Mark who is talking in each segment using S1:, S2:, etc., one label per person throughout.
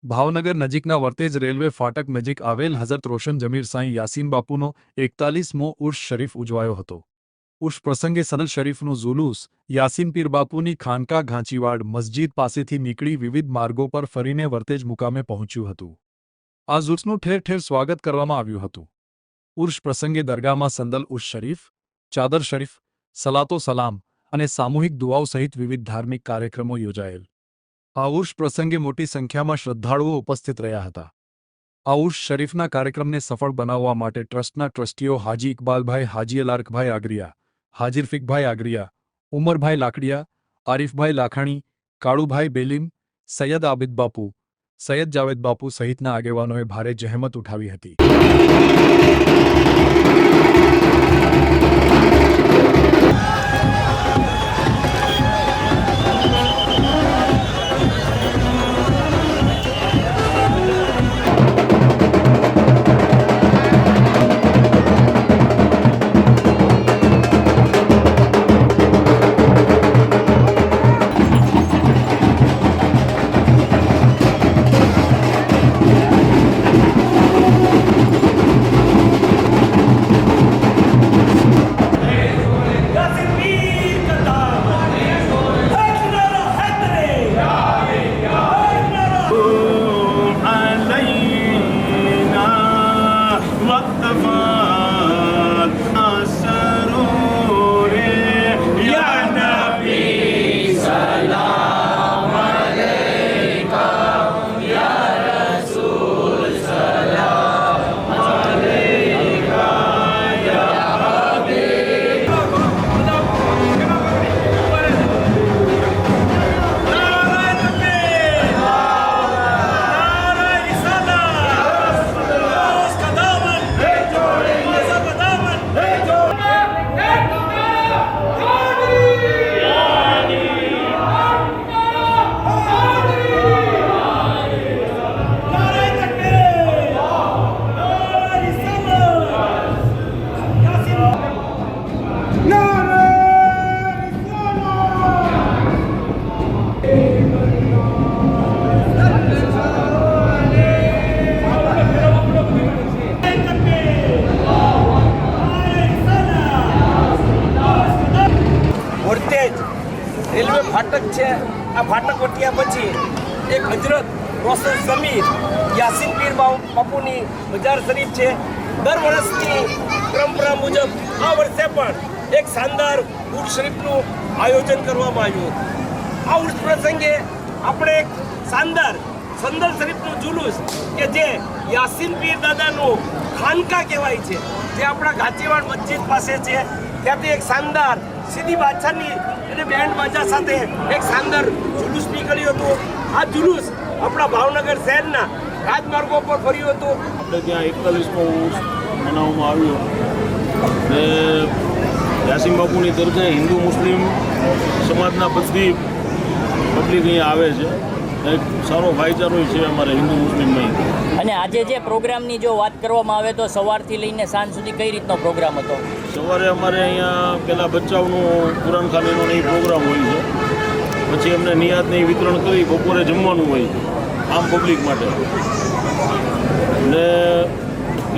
S1: ભાવનગર નજીકના વર્તેજ રેલવે ફાટક નજીક આવેલ હઝરત રોશન જમીર સાઈં યાસીન બાપુનો 41મો ઉર્ષ શરીફ ઉજવાયો હતો। ઉર્ષ પ્રસંગે સનદ શરીફનું ઝુલૂસ યાસીન પીર બાપુની ખાનકા ઘાંચીવાડ મસ્જિદ પાસેથી નીકળી વિવિધ માર્ગો પર ફરીને વર્તેજ મુકામે પહોંચ્યું હતું। આ ઝુલૂસનું ઠેર ઠેર સ્વાગત કરવામાં આવ્યું હતું। ઉર્ષ પ્રસંગે દરગાહમાં સંદલ ઉર્ષ શરીફ, ચાદર શરીફ, સલાતો સલામ અને સામૂહિક દુઆઓ સહિત વિવિધ ધાર્મિક કાર્યક્રમો યોજાયેલ। આ ઉર્ષ પ્રસંગે મોટી સંખ્યામાં શ્રદ્ધાળુઓ ઉપસ્થિત રહ્યા હતા। આ ઉર્ષ શરીફના કાર્યક્રમને સફળ બનાવવા માટે ટ્રસ્ટના ટ્રસ્ટીઓ હાજી ઇકબાલભાઈ, હાજી અલારકભાઈ આગરિયા, હાજી રફીકભાઈ આગરિયા, ઉમરભાઈ લાકડિયા, આરીફભાઈ લાખાણી, કાળુભાઈ બેલીમ, સૈયદ આબિદ બાપુ, સૈયદ જાવેદ બાપુ સહિતના આગેવાનોએ ભારે જહેમત ઉઠાવી હતી।
S2: રેલવે ફાટક છે। આ ફાટક વટ્યા પછી એક હજરત રોશન જમીર યાસીન પીર બાપુની મજાર શરીફ છે। દર વર્ષની પરંપરા મુજબ આ વર્ષે પણ એક શાનદાર ઉર્ષ શરીફનું આયોજન કરવામાં આવ્યું હતું। આ ઉર્ષ પ્રસંગે આપણે એક શાનદાર સંદલ શરીફનું જુલુસ કે જે યાસીન પીર દાદાનું ખાનકા કહેવાય છે, જે આપણા ઘાંચીવાડ મસ્જિદ પાસે છે, ત્યાંથી એક શાનદાર સીધી બાદશાહની અને બેન્ડ બાજા સાથે એક શાનદાર જુલુસ નીકળ્યું હતું। આ જુલુસ આપણા ભાવનગર શહેરના રાજમાર્ગો પર ફર્યું હતું।
S3: આપણે ત્યાં 41મો ઉર્ષ મનાવવામાં આવ્યો ને યાસીન બાપુની દરગાહ હિન્દુ મુસ્લિમ સમાજના બધી પબ્લિક અહીંયા આવે છે। એક સારો ભાઈચારો છે અમારે હિન્દુ મુસ્લિમમાં।
S4: અને આજે જે પ્રોગ્રામની જો વાત કરવામાં આવે તો સવારથી લઈને સાંજ સુધી કઈ રીતનો પ્રોગ્રામ હતો?
S3: સવારે અમારે અહીંયા પહેલાં બચ્ચાઓનું કુરાન ખાનીનો એ પ્રોગ્રામ હોય છે, પછી એમને નિયાતને વિતરણ કરી બપોરે જમવાનું હોય છે આમ પબ્લિક માટે, ને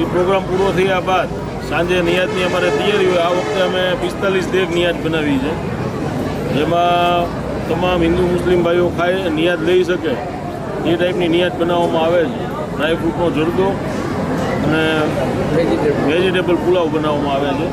S3: એ પ્રોગ્રામ પૂરો થયા બાદ સાંજે નિયાતની અમારે તૈયારી હોય। આ વખતે અમે 45 દેગ નિયાત બનાવી છે, જેમાં તમામ હિન્દુ મુસ્લિમ ભાઈઓ ખાય નિયાત લઈ શકે એ ટાઈપની નિયાત બનાવવામાં આવે છે। ડ્રાયફ્રૂટનો જરદો અને વેજીટેબલ પુલાવ બનાવવામાં આવે છે।